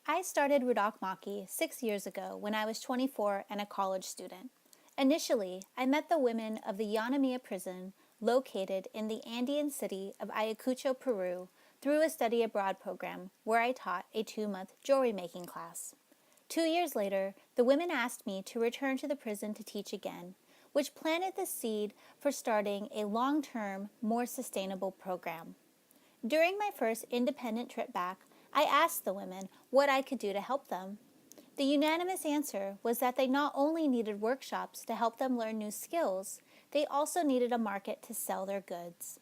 I started Ruraq Maki 6 years ago when I was 24 and a college student. Initially, I met the women of the Yanamia prison located in the Andean city of Ayacucho, Peru, through a study abroad program where I taught a 2-month jewelry making class. 2 years later, the women asked me to return to the prison to teach again, which planted the seed for starting a long-term, more sustainable program. During my first independent trip back, I asked the women what I could do to help them. The unanimous answer was that they not only needed workshops to help them learn new skills, they also needed a market to sell their goods.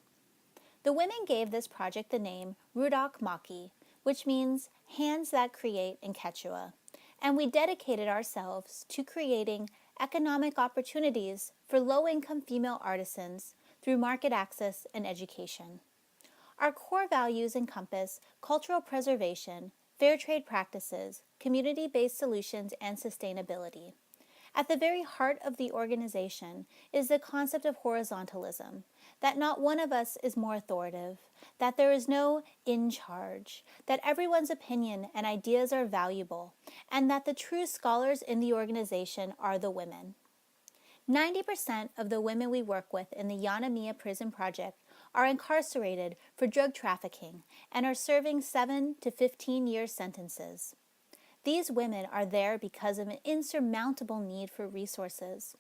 The women gave this project the name Ruraq Maki, which means hands that create in Quechua, and we dedicated ourselves to creating economic opportunities for low-income female artisans through market access and education. Our core values encompass cultural preservation, fair trade practices, community-based solutions, and sustainability. At the very heart of the organization is the concept of horizontalism, that not one of us is more authoritative, that there is no in charge, that everyone's opinion and ideas are valuable, and that the true scholars in the organization are the women. 90% of the women we work with in the Yanamia Prison Project are incarcerated for drug trafficking and are serving 7 to 15-year sentences. These women are there because of an insurmountable need for resources.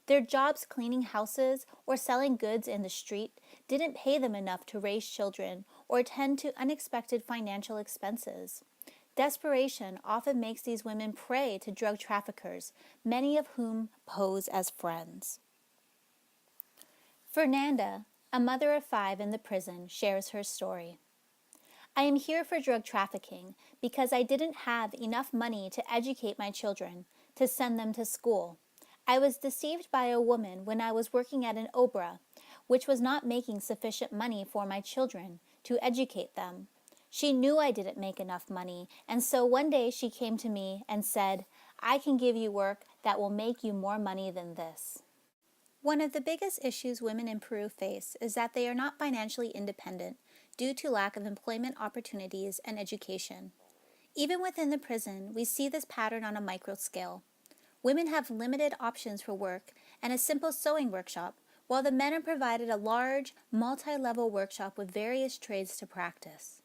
Their jobs cleaning houses or selling goods in the street didn't pay them enough to raise children or tend to unexpected financial expenses. Desperation often makes these women prey to drug traffickers, many of whom pose as friends. Fernanda, a mother of 5 in the prison, shares her story. I am here for drug trafficking because I didn't have enough money to educate my children, to send them to school. I was deceived by a woman when I was working at an obra, which was not making sufficient money for my children to educate them. She knew I didn't make enough money, and so one day she came to me and said, I can give you work that will make you more money than this. One of the biggest issues women in Peru face is that they are not financially independent due to lack of employment opportunities and education. Even within the prison, we see this pattern on a micro scale. Women have limited options for work and a simple sewing workshop, while the men are provided a large, multi-level workshop with various trades to practice.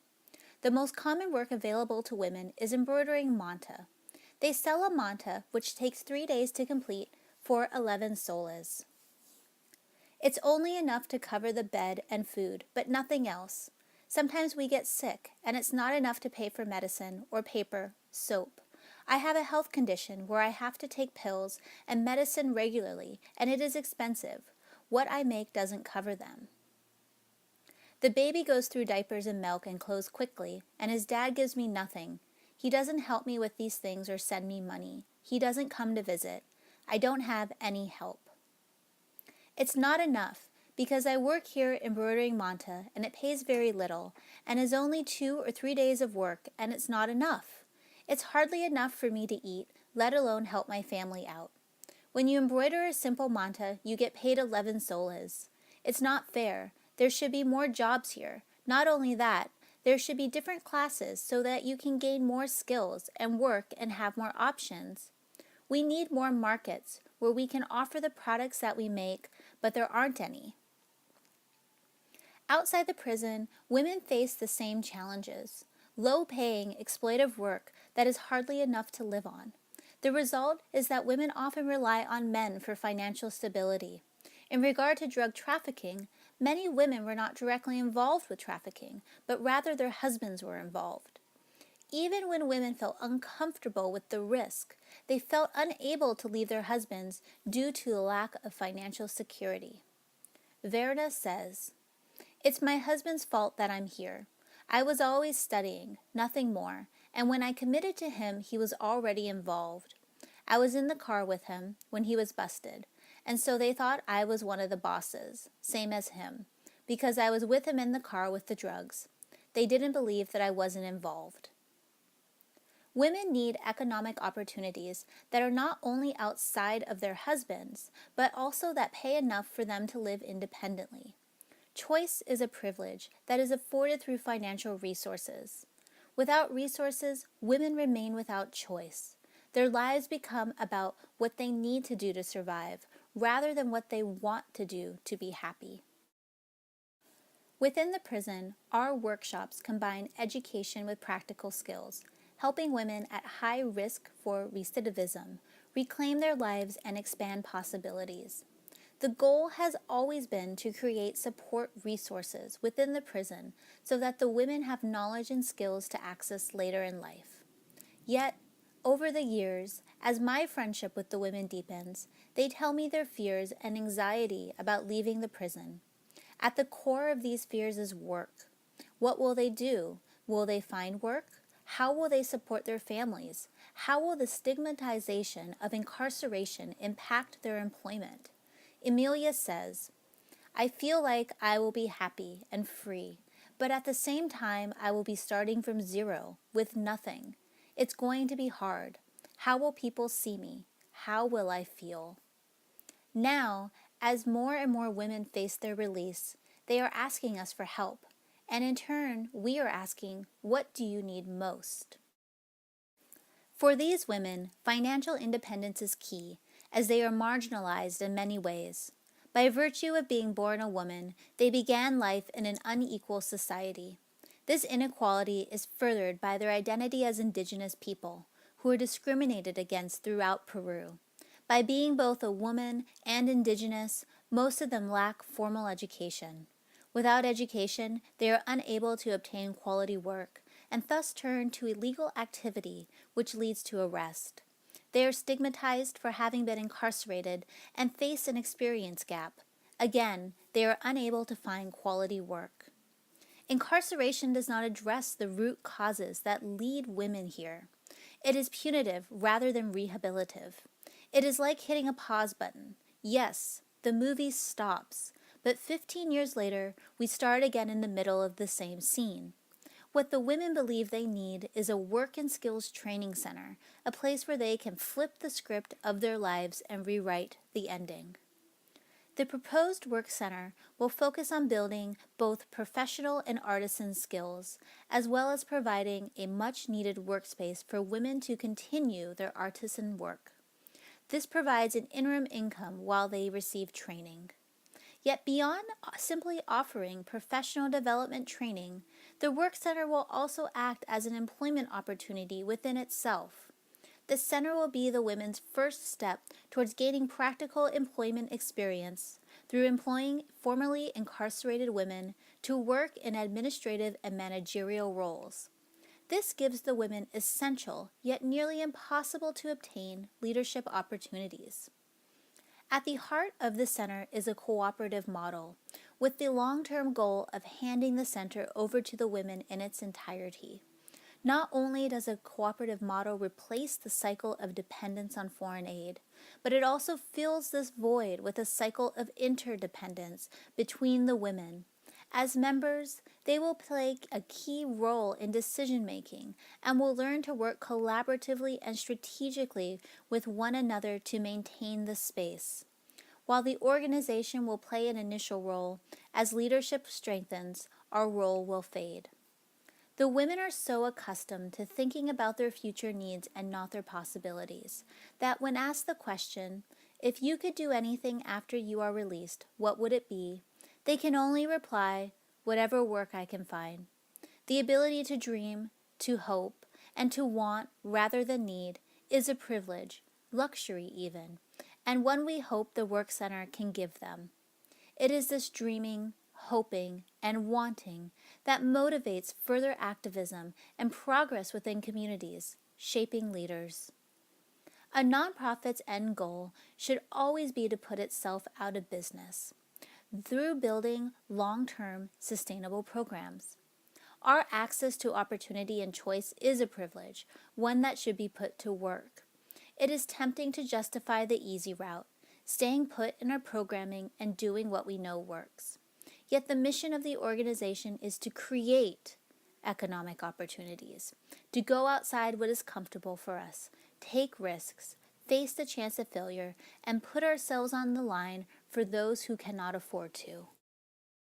The most common work available to women is embroidering manta. They sell a manta, which takes 3 days to complete, for 11 soles. It's only enough to cover the bed and food, but nothing else. Sometimes we get sick, and it's not enough to pay for medicine or paper, soap. I have a health condition where I have to take pills and medicine regularly, and it is expensive. What I make doesn't cover them. The baby goes through diapers and milk and clothes quickly, and his dad gives me nothing. He doesn't help me with these things or send me money. He doesn't come to visit. I don't have any help. It's not enough, because I work here embroidering manta, and it pays very little, and is only 2 or 3 days of work, and it's not enough. It's hardly enough for me to eat, let alone help my family out. When you embroider a simple manta, you get paid 11 soles. It's not fair. There should be more jobs here. Not only that, there should be different classes so that you can gain more skills and work and have more options. We need more markets where we can offer the products that we make, but there aren't any. Outside the prison, women face the same challenges. Low-paying, exploitive work that is hardly enough to live on. The result is that women often rely on men for financial stability. In regard to drug trafficking, many women were not directly involved with trafficking, but rather their husbands were involved. Even when women felt uncomfortable with the risk, they felt unable to leave their husbands due to the lack of financial security. Verda says, "It's my husband's fault that I'm here. I was always studying, nothing more, and when I committed to him, he was already involved. I was in the car with him when he was busted, and so they thought I was one of the bosses, same as him, because I was with him in the car with the drugs. They didn't believe that I wasn't involved." Women need economic opportunities that are not only outside of their husbands, but also that pay enough for them to live independently. Choice is a privilege that is afforded through financial resources. Without resources, women remain without choice. Their lives become about what they need to do to survive, rather than what they want to do to be happy. Within the prison, our workshops combine education with practical skills, helping women at high risk for recidivism reclaim their lives and expand possibilities. The goal has always been to create support resources within the prison so that the women have knowledge and skills to access later in life. Yet, over the years, as my friendship with the women deepens, they tell me their fears and anxiety about leaving the prison. At the core of these fears is work. What will they do? Will they find work? How will they support their families? How will the stigmatization of incarceration impact their employment? Emilia says, I feel like I will be happy and free, but at the same time I will be starting from zero, with nothing. It's going to be hard. How will people see me? How will I feel? Now, as more and more women face their release, they are asking us for help, and in turn, we are asking, what do you need most? For these women, financial independence is key, as they are marginalized in many ways. By virtue of being born a woman, they began life in an unequal society. This inequality is furthered by their identity as indigenous people, who are discriminated against throughout Peru. By being both a woman and indigenous, most of them lack formal education. Without education, they are unable to obtain quality work, and thus turn to illegal activity, which leads to arrest. They are stigmatized for having been incarcerated and face an experience gap. Again, they are unable to find quality work. Incarceration does not address the root causes that lead women here. It is punitive rather than rehabilitative. It is like hitting a pause button. Yes, the movie stops, but 15 years later, we start again in the middle of the same scene. What the women believe they need is a work and skills training center, a place where they can flip the script of their lives and rewrite the ending. The proposed work center will focus on building both professional and artisan skills, as well as providing a much-needed workspace for women to continue their artisan work. This provides an interim income while they receive training. Yet beyond simply offering professional development training, the Work Center will also act as an employment opportunity within itself. The center will be the women's first step towards gaining practical employment experience through employing formerly incarcerated women to work in administrative and managerial roles. This gives the women essential, yet nearly impossible to obtain, leadership opportunities. At the heart of the center is a cooperative model, with the long-term goal of handing the center over to the women in its entirety. Not only does a cooperative model replace the cycle of dependence on foreign aid, but it also fills this void with a cycle of interdependence between the women. As members, they will play a key role in decision-making and will learn to work collaboratively and strategically with one another to maintain the space. While the organization will play an initial role, as leadership strengthens, our role will fade. The women are so accustomed to thinking about their future needs and not their possibilities, that when asked the question, if you could do anything after you are released, what would it be? They can only reply, whatever work I can find. The ability to dream, to hope, and to want rather than need is a privilege, luxury even, and one we hope the Work Center can give them. It is this dreaming, hoping, and wanting that motivates further activism and progress within communities, shaping leaders. A nonprofit's end goal should always be to put itself out of business through building long-term sustainable programs. Our access to opportunity and choice is a privilege, one that should be put to work. It is tempting to justify the easy route, staying put in our programming and doing what we know works. Yet the mission of the organization is to create economic opportunities, to go outside what is comfortable for us, take risks, face the chance of failure, and put ourselves on the line for those who cannot afford to.